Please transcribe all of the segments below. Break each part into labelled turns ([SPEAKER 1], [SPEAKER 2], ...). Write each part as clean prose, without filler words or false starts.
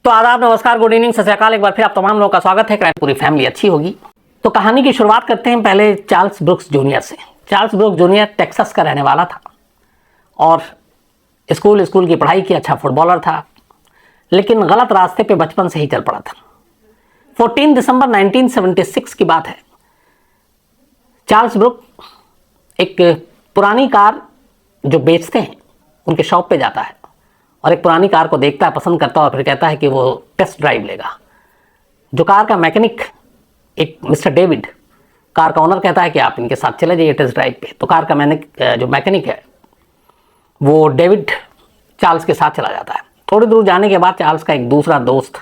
[SPEAKER 1] तो आदाब, नमस्कार, गुड इवनिंग, सत श्री अकाल। एक बार फिर आप तमाम लोगों का स्वागत है। क्राइम पूरी फैमिली अच्छी होगी। तो कहानी की शुरुआत करते हैं पहले चार्ल्स ब्रुक्स जूनियर से। चार्ल्स ब्रुक्स जूनियर टेक्सास का रहने वाला था और स्कूल की पढ़ाई की, अच्छा फुटबॉलर था, लेकिन गलत रास्ते पे बचपन से ही चल पड़ा था। 14 दिसंबर 1976 की बात है। चार्ल्स ब्रुक एक पुरानी कार जो बेचते हैं उनके शॉप पे जाता है और एक पुरानी कार को देखता है, पसंद करता है और फिर कहता है कि वो टेस्ट ड्राइव लेगा। जो कार का मैकेनिक, एक मिस्टर डेविड, कार का ओनर, कहता है कि आप इनके साथ चले जाइए टेस्ट ड्राइव पे। तो कार का जो मैकेनिक है वो डेविड चार्ल्स के साथ चला जाता है। थोड़ी दूर जाने के बाद चार्ल्स का एक दूसरा दोस्त,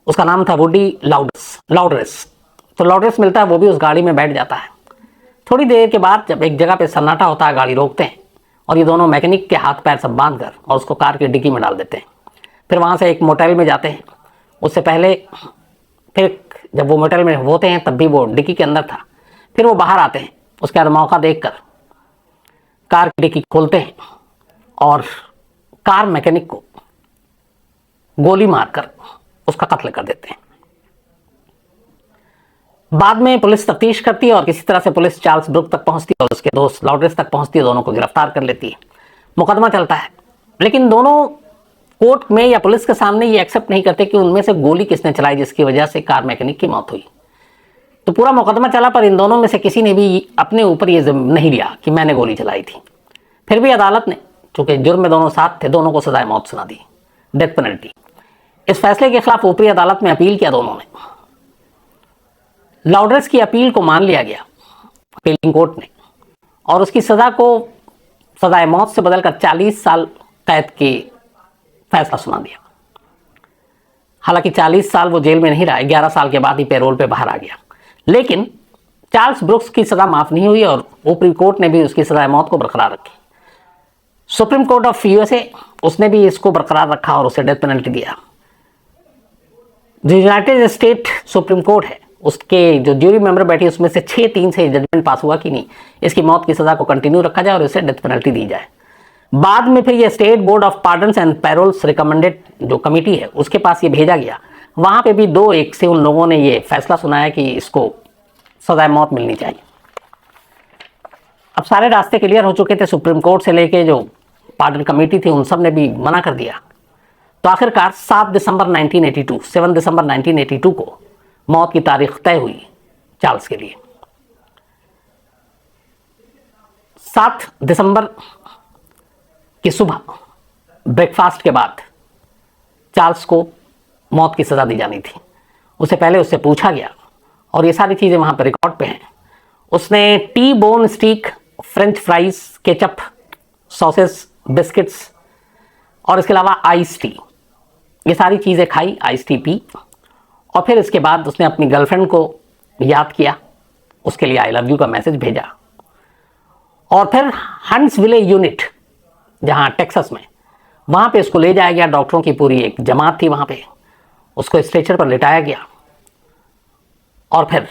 [SPEAKER 1] उसका नाम था वुडी लाउडरेस। तो लाउडरेस मिलता है, वो भी उस गाड़ी में बैठ जाता है। थोड़ी देर के बाद जब एक जगह पे सन्नाटा होता है, गाड़ी रोकते हैं और ये दोनों मैकेनिक के हाथ पैर सब बांध कर और उसको कार की डिक्की में डाल देते हैं। फिर वहाँ से एक मोटेल में जाते हैं। उससे पहले फिर जब वो मोटेल में होते हैं तब भी वो डिक्की के अंदर था। फिर वो बाहर आते हैं। उसके बाद मौका देखकर कार की डिक्की खोलते हैं और कार मैकेनिक को गोली मारकर उसका कत्ल कर देते हैं। बाद में पुलिस तफ्तीश करती है और किसी तरह से पुलिस चार्ल्स ब्रुक तक पहुंचती है और उसके दोस्त लाउडरेस तक पहुंचती है। दोनों को गिरफ्तार कर लेती है। मुकदमा चलता है, लेकिन दोनों कोर्ट में या पुलिस के सामने ये एक्सेप्ट नहीं करते कि उनमें से गोली किसने चलाई जिसकी वजह से कार मैकेनिक की मौत हुई। तो पूरा मुकदमा चला, पर इन दोनों में से किसी ने भी अपने ऊपर ये नहीं लिया कि मैंने गोली चलाई थी। फिर भी अदालत ने, चूंकि जुर्म में दोनों साथ थे, दोनों को सजाए मौत सुना दी, डेथ पेनल्टी। इस फैसले के खिलाफ ऊपरी अदालत में अपील किया दोनों ने। लाउडरेस की अपील को मान लिया गया अपीलिंग कोर्ट ने और उसकी सजा को सजाए मौत से बदलकर 40 साल कैद की फैसला सुना दिया। हालांकि 40 साल वो जेल में नहीं रहा, 11 साल के बाद ही पैरोल पे बाहर आ गया। लेकिन चार्ल्स ब्रुक्स की सजा माफ नहीं हुई और ऊपरी कोर्ट ने भी उसकी सजाए मौत को बरकरार रखी। सुप्रीम कोर्ट ऑफ यूएसए, उसने भी इसको बरकरार रखा और उसे डेथ पेनल्टी दिया। जो यूनाइटेड स्टेट सुप्रीम कोर्ट है, उसके जो ज्यूरी मेंबर बैठी उसमें से 6-3 से जजमेंट पास हुआ कि नहीं, इसकी मौत की सजा को कंटिन्यू रखा जाए और इसे डेथ पेनल्टी दी जाए। बाद में फिर ये state board of pardons and paroles recommended जो कमेटी है उसके पास ये भेजा गया। वहां पे भी 2-1 से उन लोगों ने ये फैसला सुनाया कि इसको सजाए मौत मिलनी चाहिए। अब सारे रास्ते क्लियर हो चुके थे। सुप्रीम कोर्ट से लेके जो पार्डन कमेटी थी उन सब ने भी मना कर दिया। तो आखिरकार 7 दिसंबर 1982 को मौत की तारीख तय हुई चार्ल्स के लिए। 7 दिसंबर की सुबह ब्रेकफास्ट के बाद चार्ल्स को मौत की सजा दी जानी थी। उससे पहले उससे पूछा गया और ये सारी चीज़ें वहाँ पर रिकॉर्ड पे हैं। उसने T bone steak, French fries, ketchup, sauces, biscuits और इसके अलावा आइस टी, ये सारी चीज़ें खाई, आइस टी पी और फिर इसके बाद उसने अपनी गर्लफ्रेंड को याद किया, उसके लिए आई लव यू का मैसेज भेजा और फिर हंट्सविले यूनिट, जहाँ टेक्सास में, वहाँ पे उसको ले जाया गया। डॉक्टरों की पूरी एक जमात थी वहाँ पे। उसको स्ट्रेचर पर लिटाया गया और फिर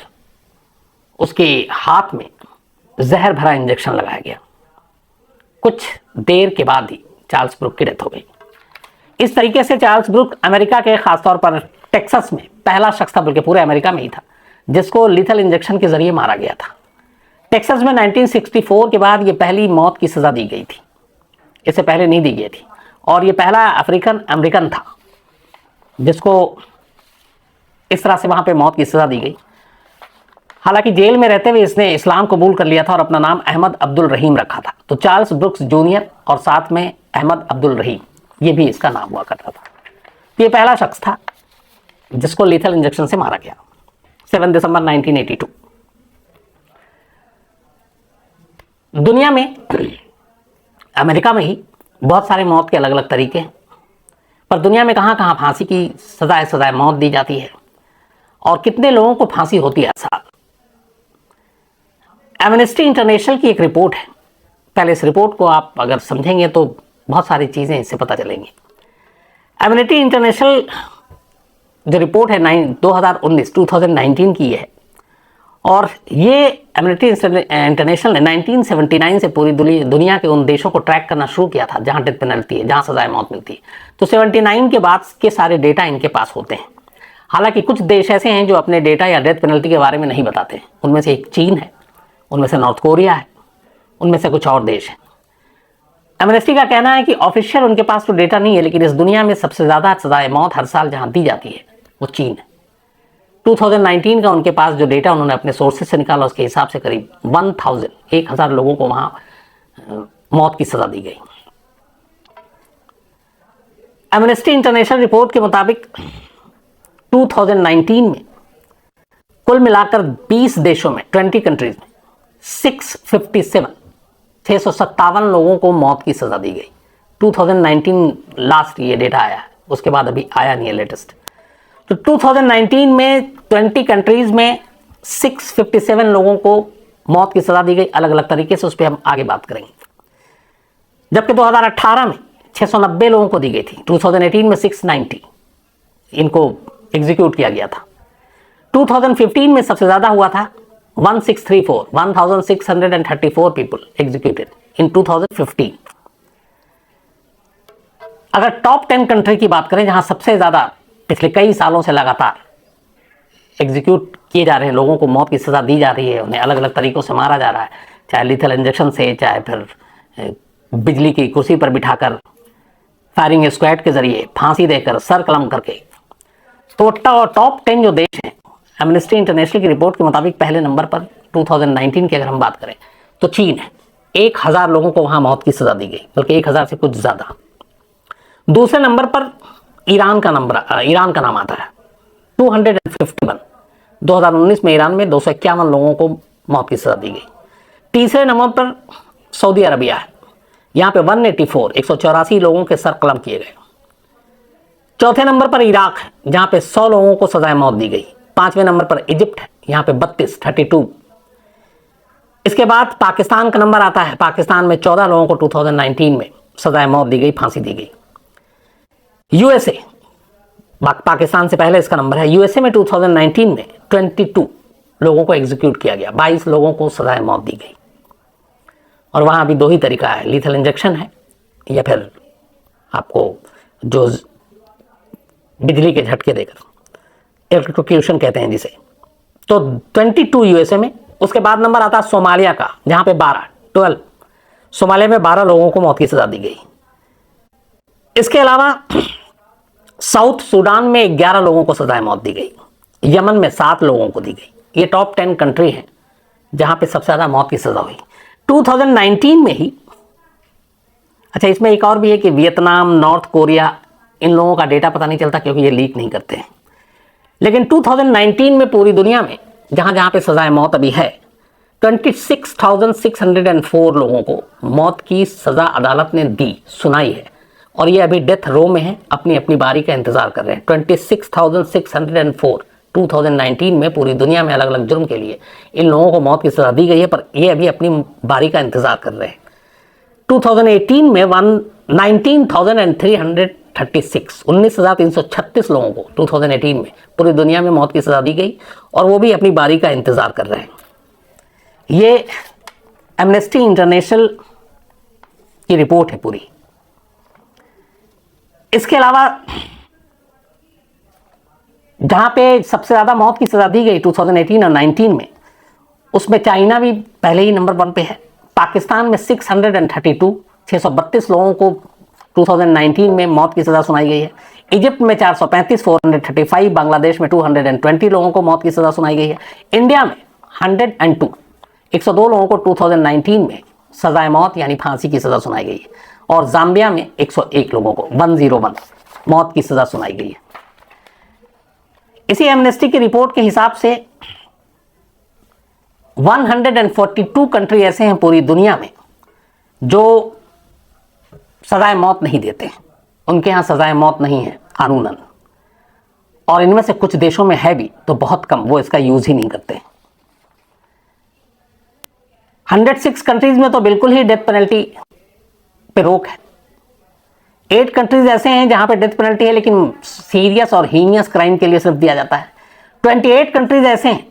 [SPEAKER 1] उसके हाथ में जहर भरा इंजेक्शन लगाया गया। कुछ देर के बाद ही चार्ल्स ब्रुक की डेथ हो गई। इस तरीके से चार्ल्स ब्रुक अमेरिका के, खासतौर पर टेक्सास में, पहला शख्स था, बल्कि पूरे अमेरिका में ही था, जिसको लीथल इंजेक्शन के जरिए मारा गया था। टेक्सास में 1964 के बाद ये पहली मौत की सजा दी गई थी। इससे पहले नहीं दी गई थी और ये पहला अफ्रीकन अमेरिकन था जिसको इस तरह से वहां पे मौत की सजा दी गई। हालांकि जेल में रहते हुए इसने इस्लाम कबूल कर लिया था और अपना नाम अहमद अब्दुल रहीम रखा था। तो चार्ल्स ब्रुक्स जूनियर और साथ में अहमद अब्दुल रहीम, ये भी इसका नाम हुआ करता था। तो ये पहला शख्स था जिसको लीथल इंजेक्शन से मारा गया। 7 दिसंबर 1982। दुनिया में, अमेरिका में ही बहुत सारे मौत के अलग अलग तरीके हैं, पर दुनिया में कहाँ कहाँ फांसी की सजाए मौत दी जाती है और कितने लोगों को फांसी होती है हर साल। एमनेस्टी इंटरनेशनल की एक रिपोर्ट है। पहले इस रिपोर्ट को आप अगर समझेंगे तो बहुत सारी चीज़ें इससे पता चलेंगी। एमनेस्टी इंटरनेशनल जो रिपोर्ट है 2019 की है और ये एमनेस्टी इंटरनेशनल ने 1979 से पूरी दुनिया के उन देशों को ट्रैक करना शुरू किया था जहां डेथ पेनल्टी है, जहां सजाए मौत मिलती है। तो 79 के बाद के सारे डेटा इनके पास होते हैं। हालांकि कुछ देश ऐसे हैं जो अपने डेटा या डेथ पेनल्टी के बारे में नहीं बताते। उनमें से एक चीन है, उनमें से नॉर्थ कोरिया है, उनमें से कुछ और देश हैं। एमनेस्टी का कहना है कि ऑफिशियल उनके पास तो डेटा नहीं है, लेकिन इस दुनिया में सबसे ज़्यादा सजाए मौत हर साल जहां दी जाती है वो चीन है। 2019 का उनके पास जो डेटा उन्होंने अपने सोर्सेज से निकाला, उसके हिसाब से करीब 1000 लोगों को वहां मौत की सजा दी गई। एमनेस्टी इंटरनेशनल रिपोर्ट के मुताबिक 2019 में कुल मिलाकर 20 देशों में 20 कंट्रीज में 657 लोगों को मौत की सजा दी गई। 2019 लास्ट ये डेटा आया है, उसके बाद अभी आया नहीं है लेटेस्ट। तो 2019 में 20 कंट्रीज में 657 लोगों को मौत की सजा दी गई अलग अलग तरीके से, उस पर हम आगे बात करेंगे। जबकि 2018 में 690 लोगों को दी गई थी। 2018 में 690 इनको एग्जीक्यूट किया गया था। 2015 में सबसे ज्यादा हुआ था 1634 पीपल एग्जीक्यूटेड इन 2015। अगर टॉप 10 कंट्री की बात करें जहां सबसे ज्यादा पिछले कई सालों से लगातार एग्जीक्यूट किए जा रहे हैं, लोगों को मौत की सजा दी जा रही है, उन्हें अलग अलग तरीकों से मारा जा रहा है, चाहे लिथल इंजेक्शन से, चाहे फिर बिजली की कुर्सी पर बिठाकर, फायरिंग स्क्वाड के जरिए, फांसी देकर, सर कलम करके। तो टॉप 10 जो देश हैं एमनेस्टी इंटरनेशनल की रिपोर्ट के मुताबिक पहले नंबर पर 2019 की अगर हम बात करें तो चीन है। 1000 लोगों को वहां मौत की सजा दी गई, बल्कि 1000 से कुछ ज्यादा। दूसरे नंबर पर ईरान का नाम आता है, 251। 2019 में ईरान में 251 लोगों को मौत की सजा दी गई। तीसरे नंबर पर सऊदी अरबिया है, यहाँ पे 184 लोगों के सर कलम किए गए। चौथे नंबर पर इराक है, जहाँ पे 100 लोगों को सजाए मौत दी गई। पांचवें नंबर पर इजिप्ट है, यहाँ पे 32। इसके बाद पाकिस्तान का नंबर आता है। पाकिस्तान में 14 लोगों को 2019 में सजाए मौत दी गई, फांसी दी गई। यूएसए, पाकिस्तान से पहले इसका नंबर है। यूएसए में 2019 में 22 लोगों को एग्जीक्यूट किया गया, 22 लोगों को सजाए मौत दी गई। और वहां भी 2 ही तरीका है, लीथल इंजेक्शन है या फिर आपको जो बिजली के झटके देकर, इलेक्ट्रोक्यूशन कहते हैं जिसे। तो 22 यूएसए में। उसके बाद नंबर आता है सोमालिया का, जहां पे 12 सोमालिया में 12 लोगों को मौत की सजा दी गई। इसके अलावा साउथ सूडान में 11 लोगों को सजाए मौत दी गई। यमन में 7 लोगों को दी गई। ये टॉप 10 कंट्री हैं जहां पे सबसे ज्यादा मौत की सजा हुई 2019 में ही। अच्छा, इसमें एक और भी है कि वियतनाम, नॉर्थ कोरिया, इन लोगों का डेटा पता नहीं चलता क्योंकि ये लीक नहीं करते हैं। लेकिन 2019 में पूरी दुनिया में जहां जहां पे सजाए मौत अभी है, 26,604 लोगों को मौत की सजा अदालत ने दी, सुनाई है। और ये अभी डेथ रो में है, अपनी अपनी बारी का इंतजार कर रहे हैं। 26,604 2019 में पूरी दुनिया में अलग अलग जुर्म के लिए इन लोगों को मौत की सजा दी गई है, पर ये अभी अपनी बारी का इंतजार कर रहे हैं। 2018 में 19,336 लोगों को 2018 में पूरी दुनिया में मौत की सजा दी गई, और वो भी अपनी बारी का इंतजार कर रहे हैं। ये एमनेस्टी इंटरनेशनल की रिपोर्ट है पूरी। इसके अलावा जहां पे सबसे ज्यादा मौत की सजा दी गई 2018 और 19 में, उसमें चाइना भी पहले ही नंबर 1 पे है। पाकिस्तान में 632 लोगों को 2019 में मौत की सजा सुनाई गई है। इजिप्ट में 435 बांग्लादेश में 220 लोगों को मौत की सजा सुनाई गई है। इंडिया में 102 लोगों को 2019 में सजाए मौत यानी फांसी की सजा सुनाई गई है। और जाम्बिया में 101 लोगों को 101 मौत की सजा सुनाई गई है। इसी एमनेस्टी की रिपोर्ट के हिसाब से 142 कंट्री ऐसे हैं पूरी दुनिया में जो सजाए मौत नहीं देते हैं। उनके यहाँ सजाए मौत नहीं है कानूनन, और इनमें से कुछ देशों में है भी तो बहुत कम, वो इसका यूज ही नहीं करते। 106 कंट्रीज में तो बिल्कुल ही डेथ पेनल्टी पे रोक है। 8 कंट्रीज ऐसे हैं जहां पे डेथ पेनल्टी है, लेकिन सीरियस और हीनियस क्राइम के लिए सिर्फ दिया जाता है। 28 कंट्रीज ऐसे हैं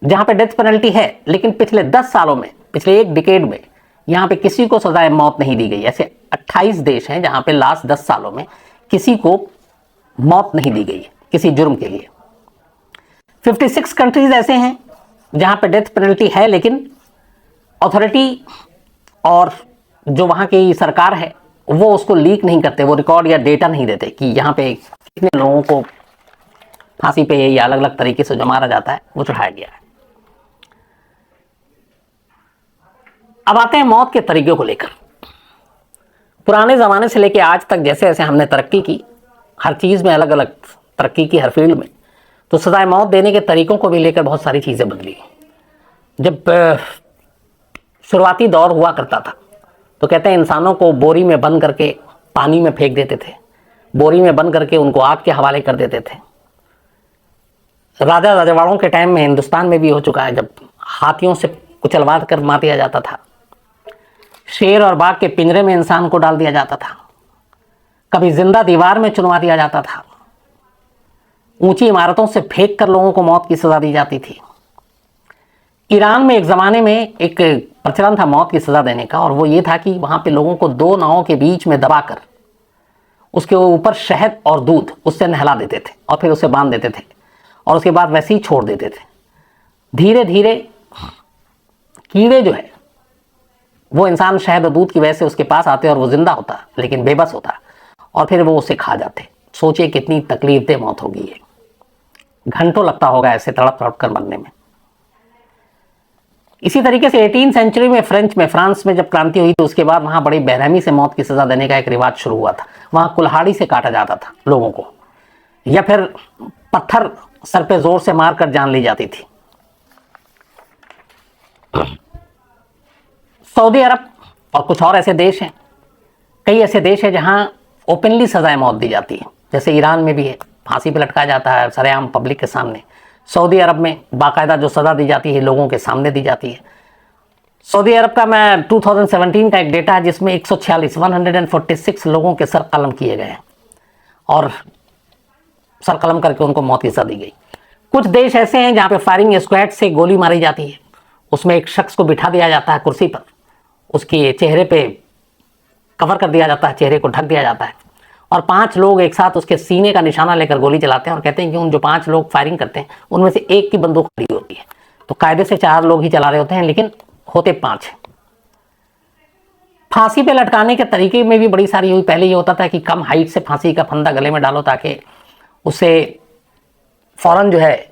[SPEAKER 1] जहां पे डेथ पेनल्टी है, लेकिन पिछले 10 सालों में, पिछले एक डिकेड में यहां पे किसी को सजाए मौत नहीं दी गई। ऐसे 28 देश हैं जहां पे लास्ट 10 सालों में किसी को मौत नहीं दी गई है किसी जुर्म के लिए। 56 कंट्रीज ऐसे हैं जहां पे डेथ पेनल्टी है, लेकिन अथॉरिटी और जो वहां की सरकार है वो उसको लीक नहीं करते, वो रिकॉर्ड या डेटा नहीं देते कि यहाँ पे कितने लोगों को फांसी पे या अलग अलग तरीके से जो मारा जाता है वो चढ़ाया गया है। अब आते हैं मौत के तरीकों को लेकर। पुराने ज़माने से लेकर आज तक जैसे जैसे हमने तरक्की की, हर चीज़ में अलग अलग तरक्की की, हर फील्ड में, तो सजाए मौत देने के तरीकों को भी लेकर बहुत सारी चीज़ें बदली। जब शुरुआती दौर हुआ करता था तो कहते हैं इंसानों को बोरी में बंद करके पानी में फेंक देते थे, बोरी में बंद करके उनको आग के हवाले कर देते थे। राजा रजवाड़ों के टाइम में हिंदुस्तान में भी हो चुका है, जब हाथियों से कुचलवा कर मार दिया जाता था, शेर और बाघ के पिंजरे में इंसान को डाल दिया जाता था, कभी जिंदा दीवार में चुनवा दिया जाता था, ऊंची इमारतों से फेंक कर लोगों को मौत की सजा दी जाती थी। ईरान में एक ज़माने में एक प्रचलन था मौत की सज़ा देने का, और वो ये था कि वहाँ पे लोगों को 2 नावों के बीच में दबाकर उसके ऊपर शहद और दूध उससे नहला देते थे और फिर उसे बांध देते थे और उसके बाद वैसे ही छोड़ देते थे। धीरे धीरे कीड़े जो है वो इंसान शहद और दूध की वजह से उसके पास आते और वो जिंदा होता लेकिन बेबस होता, और फिर वो उसे खा जाते। सोचिए कितनी तकलीफदेह मौत होगी ये, घंटों लगता होगा ऐसे तड़प तड़प कर मरने में। इसी तरीके से 18वीं सेंचुरी में फ्रांस में जब क्रांति हुई तो उसके बाद वहाँ बड़ी बेरहमी से मौत की सज़ा देने का एक रिवाज शुरू हुआ था। वहाँ कुल्हाड़ी से काटा जाता था लोगों को, या फिर पत्थर सर पे जोर से मारकर जान ली जाती थी। सऊदी अरब और कुछ और ऐसे देश हैं, कई ऐसे देश हैं जहाँ ओपनली सजाए मौत दी जाती है, जैसे ईरान में भी है, फांसी पे लटकाया जाता है सरेआम पब्लिक के सामने। सऊदी अरब में बाकायदा जो सज़ा दी जाती है लोगों के सामने दी जाती है। सऊदी अरब का मैं 2017 का एक डेटा है जिसमें 146 लोगों के सर कलम किए गए हैं और सर कलम करके उनको मौत की सज़ा दी गई। कुछ देश ऐसे हैं जहाँ पे फायरिंग स्क्वाड से गोली मारी जाती है, उसमें एक शख्स को बिठा दिया जाता है कुर्सी पर, उसके चेहरे पे कवर कर दिया जाता है, चेहरे को ढक दिया जाता है, और 5 लोग एक साथ उसके सीने का निशाना लेकर गोली चलाते हैं और कहते हैं कि उन जो 5 लोग फायरिंग करते हैं उनमें से एक की बंदूक खड़ी होती है। तो कायदे से 4 लोग ही चला रहे होते हैं लेकिन होते 5 हैं। फांसी पे लटकाने के तरीके में भी बड़ी सारी हुई। पहले ये होता था कि कम हाइट से फांसी का फंदा गले में डालो ताकि उससे फौरन जो है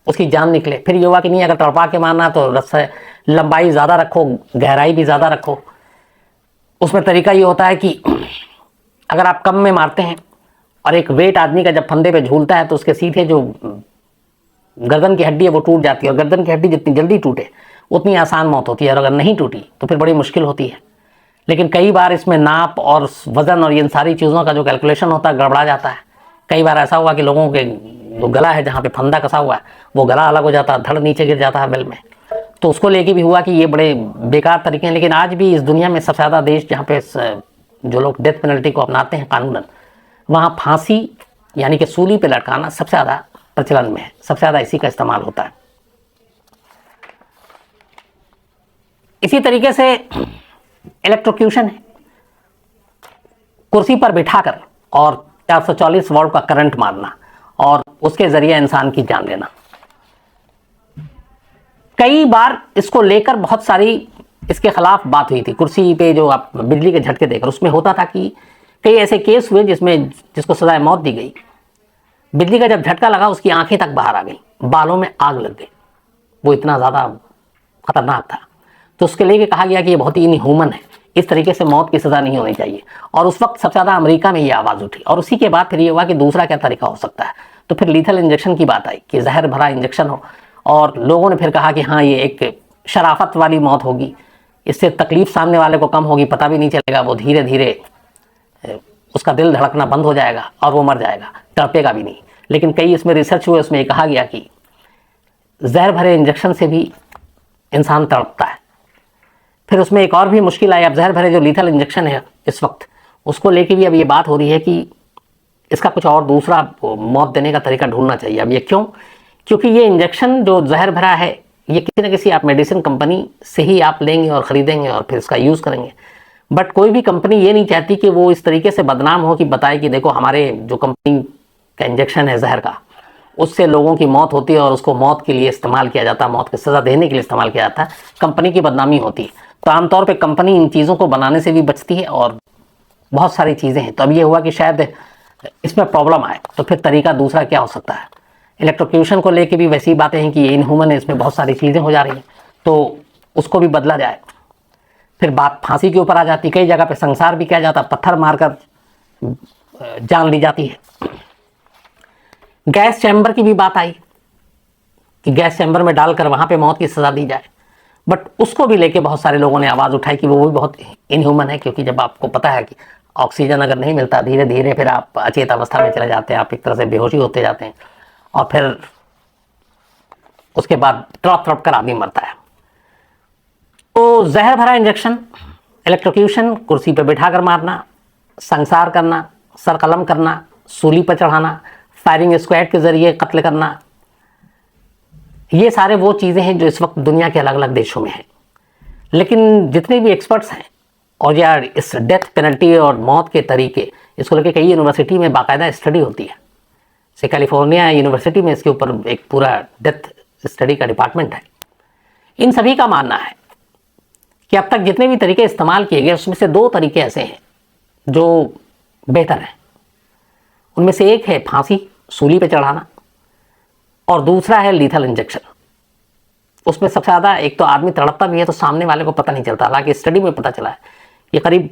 [SPEAKER 1] उसकी जान निकले। फिर ये हुआ कि नहीं, अगर तड़पा के मारना तो रस्सा लंबाई ज़्यादा रखो, गहराई भी ज़्यादा रखो। उसमें तरीका ये होता है कि अगर आप कम में मारते हैं और एक वेट आदमी का जब फंदे पे झूलता है तो उसके सीधे जो गर्दन की हड्डी है वो टूट जाती है, और गर्दन की हड्डी जितनी जल्दी टूटे उतनी आसान मौत होती है, और अगर नहीं टूटी तो फिर बड़ी मुश्किल होती है। लेकिन कई बार इसमें नाप और वज़न और इन सारी चीज़ों का जो कैलकुलेशन होता है गड़बड़ा जाता है। कई बार ऐसा हुआ कि लोगों के जो गला है जहाँ पे फंदा कसा हुआ है वो गला अलग हो जाता है, धड़ नीचे गिर जाता है बेल में। तो उसको लेके भी हुआ कि ये बड़े बेकार तरीके हैं। लेकिन आज भी इस दुनिया में सबसे ज़्यादा देश जहाँ पे जो लोग डेथ पेनल्टी को अपनाते हैं कानूनन, वहाँ फांसी यानी कि सूली पे लटकाना सबसे ज़्यादा प्रचलन में है, सबसे ज़्यादा इसी का इस्तेमाल होता है। इसी तरीके से इलेक्ट्रोक्यूशन है, कुर्सी पर बिठाकर और 440 वोल्ट का करंट मारना और उसके जरिए इंसान की जान लेना। कई बार इसको लेकर बहुत सारी इसके खिलाफ बात हुई थी। कुर्सी पे जो आप बिजली के झटके देकर, उसमें होता था कि कई ऐसे केस हुए जिसको सजाए मौत दी गई। बिजली का जब झटका लगा उसकी आंखें तक बाहर आ गई, बालों में आग लग गई, वो इतना ज़्यादा खतरनाक था। तो उसके लिए कहा गया कि ये बहुत ही इनह्यूमन है, इस तरीके से मौत की सज़ा नहीं होनी चाहिए। और उस वक्त सबसे ज़्यादा अमेरिका में ये आवाज़ उठी, और उसी के बाद फिर ये हुआ कि दूसरा क्या तरीका हो सकता है। तो फिर लीथल इंजेक्शन की बात आई कि जहर भरा इंजेक्शन हो, और लोगों ने फिर कहा कि हाँ ये एक शराफत वाली मौत होगी, इससे तकलीफ सामने वाले को कम होगी, पता भी नहीं चलेगा, वो धीरे धीरे उसका दिल धड़कना बंद हो जाएगा और वो मर जाएगा, तड़पेगा भी नहीं। लेकिन कई इसमें रिसर्च हुए, उसमें कहा गया कि जहर भरे इंजेक्शन से भी इंसान तड़पता है। फिर उसमें एक और भी मुश्किल आई, अब जहर भरे जो लीथल इंजेक्शन है इस वक्त, उसको लेके भी अब ये बात हो रही है कि इसका कुछ और दूसरा मौत देने का तरीका ढूंढना चाहिए। अब ये क्यों क्योंकि ये इंजेक्शन जो जहर भरा है ये किसी न किसी आप मेडिसिन कंपनी से ही आप लेंगे और ख़रीदेंगे और फिर इसका यूज़ करेंगे। बट कोई भी कंपनी ये नहीं चाहती कि वो इस तरीके से बदनाम हो कि बताए कि देखो हमारे जो कंपनी का इंजेक्शन है जहर का, उससे लोगों की मौत होती है और उसको मौत के लिए इस्तेमाल किया जाता है, मौत की सज़ा देने के लिए इस्तेमाल किया जाता है, कंपनी की बदनामी होती है। तो आमतौर पर कंपनी इन चीज़ों को बनाने से भी बचती है और बहुत सारी चीज़ें हैं। तो अब ये हुआ कि शायद इसमें प्रॉब्लम आए, तो फिर तरीका दूसरा क्या हो सकता है। इलेक्ट्रोक्यूशन को लेके भी वैसी बातें हैं कि ये इनह्यूमन है, इसमें बहुत सारी चीज़ें हो जा रही हैं, तो उसको भी बदला जाए। फिर बात फांसी के ऊपर आ जाती, कई जगह पे संसार भी किया जाता, पत्थर मारकर जान ली जाती है। गैस चैम्बर की भी बात आई कि गैस चैम्बर में डालकर वहाँ पे मौत की सज़ा दी जाए, बट उसको भी लेके बहुत सारे लोगों ने आवाज़ उठाई कि वो भी बहुत इनह्यूमन है, क्योंकि जब आपको पता है कि ऑक्सीजन अगर नहीं मिलता धीरे धीरे फिर आप अचेत अवस्था में चले जाते हैं, आप एक तरह से बेहोशी होते जाते हैं और फिर उसके बाद तड़प तड़प कर आदमी मरता है। तो जहर भरा इंजेक्शन, इलेक्ट्रोक्यूशन, कुर्सी पर बैठा कर मारना, संसार करना, सर कलम करना, सूली पर चढ़ाना, फायरिंग स्क्वाड के जरिए कत्ल करना, ये सारे वो चीज़ें हैं जो इस वक्त दुनिया के अलग अलग देशों में हैं। लेकिन जितने भी एक्सपर्ट्स हैं और यार इस डेथ पेनल्टी और मौत के तरीके, इसको लेकर कई यूनिवर्सिटी में बाकायदा स्टडी होती है। जैसे कैलिफोर्निया यूनिवर्सिटी में इसके ऊपर एक पूरा डेथ स्टडी का डिपार्टमेंट है। इन सभी का मानना है कि अब तक जितने भी तरीके इस्तेमाल किए गए उसमें से दो तरीके ऐसे हैं जो बेहतर हैं। उनमें से एक है फांसी, सूली पे चढ़ाना, और दूसरा है लीथल इंजेक्शन। उसमें सबसे ज़्यादा एक तो आदमी तड़पता भी है तो सामने वाले को पता नहीं चलता। हालांकि स्टडी में पता चला है कि करीब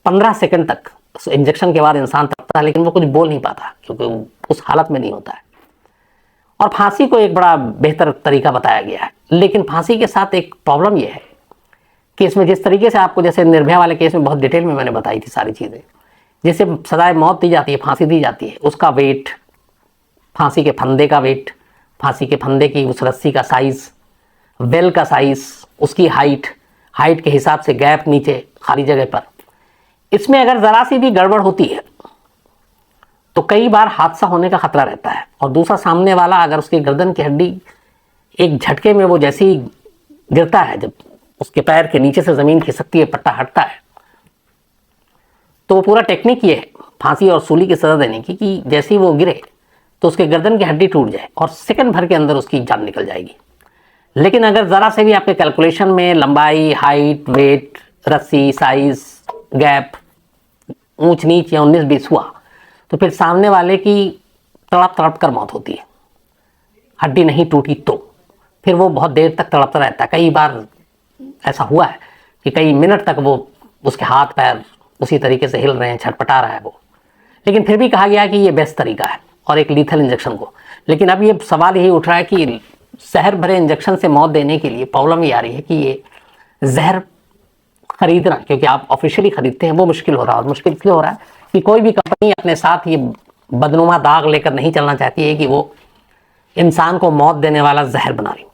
[SPEAKER 1] 15 सेकंड तक इंजेक्शन के बाद इंसान तड़पता है, लेकिन वो कुछ बोल नहीं पाता क्योंकि उस हालत में नहीं होता है। और फांसी को एक बड़ा बेहतर तरीका बताया गया है, लेकिन फांसी के साथ एक प्रॉब्लम यह है कि इसमें जिस तरीके से आपको, जैसे निर्भया वाले केस में बहुत डिटेल में मैंने बताई थी सारी चीज़ें, जैसे सजाए मौत दी जाती है, फांसी दी जाती है, उसका वेट, फांसी के फंदे का वेट, फांसी के फंदे की उस रस्सी का साइज़, वेल का साइज़, उसकी हाइट के हिसाब से गैप नीचे खाली जगह पर, इसमें अगर ज़रा सी भी गड़बड़ होती है तो कई बार हादसा होने का खतरा रहता है। और दूसरा, सामने वाला अगर उसकी गर्दन की हड्डी एक झटके में वो जैसे ही गिरता है, जब उसके पैर के नीचे से ज़मीन खिसकती है, पट्टा हटता है, तो वो पूरा टेक्निक ये है फांसी और सूली की सज़ा देने की कि जैसे ही वो गिरे तो उसके गर्दन की हड्डी टूट जाए और सेकंड भर के अंदर उसकी जान निकल जाएगी। लेकिन अगर ज़रा से भी आपके कैलकुलेशन में लंबाई, हाइट, वेट, रस्सी, साइज, गैप, ऊंच नीच या 19-20 हुआ तो फिर सामने वाले की तड़प तड़प कर मौत होती है। हड्डी नहीं टूटी तो फिर वो बहुत देर तक तड़पता रहता है। कई बार ऐसा हुआ है कि कई मिनट तक वो, उसके हाथ पैर उसी तरीके से हिल रहे हैं, छटपटा रहा है वो, लेकिन फिर भी कहा गया कि ये बेस्ट तरीका है और एक लीथल इंजेक्शन को। लेकिन अब ये सवाल यही उठ रहा है कि जहर भरे इंजेक्शन से मौत देने के लिए प्रॉब्लम ये आ रही है कि ये जहर खरीदना, क्योंकि आप ऑफिशियली खरीदते हैं, वो मुश्किल हो रहा है। और मुश्किल इसलिए हो रहा है कि कोई भी कंपनी अपने साथ ये बदनुमा दाग लेकर नहीं चलना चाहती है कि वो इंसान को मौत देने वाला जहर बना रही,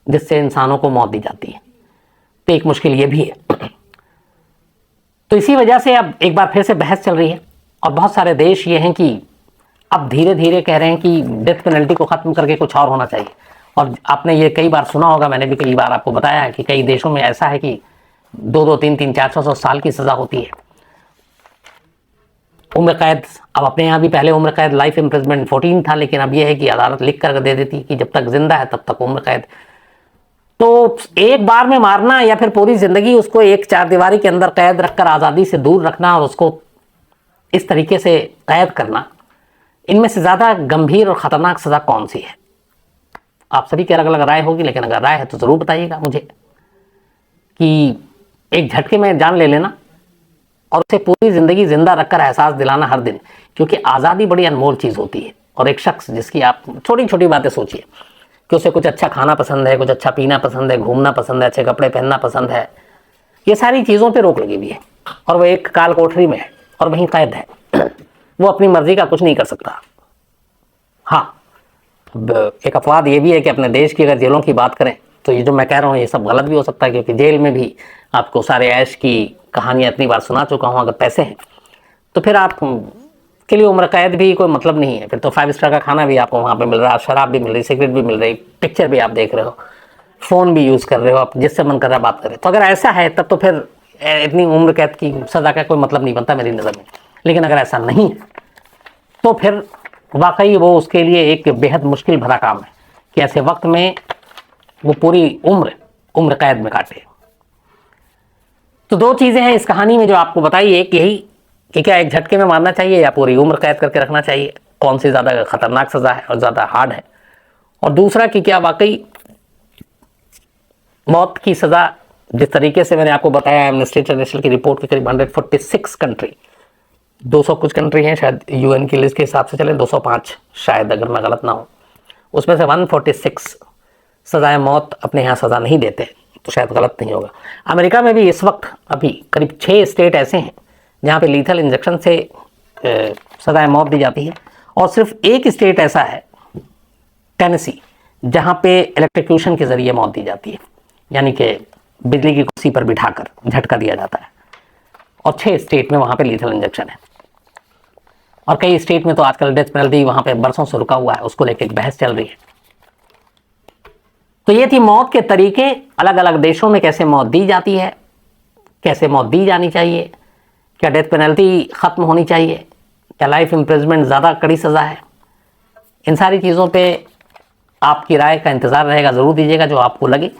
[SPEAKER 1] जिससे इंसानों को मौत दी जाती है। तो एक मुश्किल ये भी है। तो इसी वजह से अब एक बार फिर से बहस चल रही है और बहुत सारे देश ये हैं कि अब धीरे धीरे कह रहे हैं कि डेथ पेनल्टी को ख़त्म करके कुछ और होना चाहिए। और आपने ये कई बार सुना होगा, मैंने भी कई बार आपको बताया है कि कई देशों में ऐसा है कि 2-2, 3-3, 400 साल की सज़ा होती है, उम्र कैद। अब अपने यहाँ भी पहले उम्र कैद, लाइफ इम्प्रिजमेंट 14 था, लेकिन अब यह है कि अदालत लिख कर दे देती कि जब तक जिंदा है तब तक उम्र कैद। तो एक बार में मारना या फिर पूरी ज़िंदगी उसको एक चारदीवारी के अंदर कैद रखकर आज़ादी से दूर रखना और उसको इस तरीके से कैद करना, इनमें से ज़्यादा गंभीर और ख़तरनाक सज़ा कौन सी है? आप सभी की अलग अलग राय होगी, लेकिन अगर राय है तो ज़रूर बताइएगा मुझे कि एक झटके में जान ले लेना और उसे पूरी ज़िंदगी ज़िंदा रखकर एहसास दिलाना हर दिन, क्योंकि आज़ादी बड़ी अनमोल चीज़ होती है। और एक शख्स जिसकी आप छोटी छोटी बातें सोचिए कि उसे कुछ अच्छा खाना पसंद है, कुछ अच्छा पीना पसंद है, घूमना पसंद है, अच्छे कपड़े पहनना पसंद है, ये सारी चीज़ों पे रोक लगी हुई है और वो एक काल कोठरी में है और वहीं कैद है। वो अपनी मर्जी का कुछ नहीं कर सकता। हाँ, एक अपवाद ये भी है कि अपने देश की अगर जेलों की बात करें तो ये जो मैं कह रहा हूँ ये सब गलत भी हो सकता है, क्योंकि जेल में भी आपको सारे ऐश की कहानियाँ इतनी बार सुना चुका हूँ। अगर पैसे हैं तो फिर आप के लिए उम्र कैद भी कोई मतलब नहीं है। फिर तो 5 स्टार का खाना भी आपको वहाँ पे मिल रहा है, शराब भी मिल रही, सिगरेट भी मिल रही, पिक्चर भी आप देख रहे हो, फ़ोन भी यूज़ कर रहे हो, आप जिससे मन कर रहा है बात करें। तो अगर ऐसा है तब तो फिर इतनी उम्र कैद की सज़ा का कोई मतलब नहीं बनता मेरी नज़र में। लेकिन अगर ऐसा नहीं है तो फिर वाकई वो उसके लिए एक बेहद मुश्किल भरा काम है कि ऐसे वक्त में वो पूरी उम्र कैद में काटे। तो 2 चीज़ें हैं इस कहानी में जो आपको बताई। एक यही कि क्या एक झटके में मारना चाहिए या पूरी उम्र कैद करके रखना चाहिए, कौन सी ज़्यादा खतरनाक सज़ा है और ज़्यादा हार्ड है। और दूसरा कि क्या वाकई मौत की सज़ा जिस तरीके से मैंने आपको बताया, एमनेस्टी इंटरनेशनल की रिपोर्ट के करीब 146 कंट्री, 200 कुछ कंट्री हैं शायद यूएन की लिस्ट के हिसाब से चले, 205 शायद अगर मैं गलत ना हो, उसमें से 146 सज़ाए मौत अपने यहाँ सज़ा नहीं देते, तो शायद गलत नहीं होगा। अमेरिका में भी इस वक्त अभी करीब 6 स्टेट ऐसे हैं जहाँ पे लीथल इंजेक्शन से सज़ाए मौत दी जाती है, और सिर्फ एक स्टेट ऐसा है टेनेसी जहाँ पे इलेक्ट्रोक्यूशन के ज़रिए मौत दी जाती है, यानी कि बिजली की कुर्सी पर बिठाकर झटका दिया जाता है, और 6 स्टेट में वहाँ पे लीथल इंजेक्शन है। और कई स्टेट में तो आजकल डेथ पेनल्टी वहाँ पे बरसों से रुका हुआ है, उसको लेकर एक बहस चल रही है। तो ये थी मौत के तरीके, अलग अलग देशों में कैसे मौत दी जाती है, कैसे मौत दी जानी चाहिए, क्या डेथ पेनल्टी ख़त्म होनी चाहिए, क्या लाइफ इम्प्रिजमेंट ज़्यादा कड़ी सज़ा है। इन सारी चीज़ों पे आपकी राय का इंतज़ार रहेगा, ज़रूर दीजिएगा जो आपको लगे।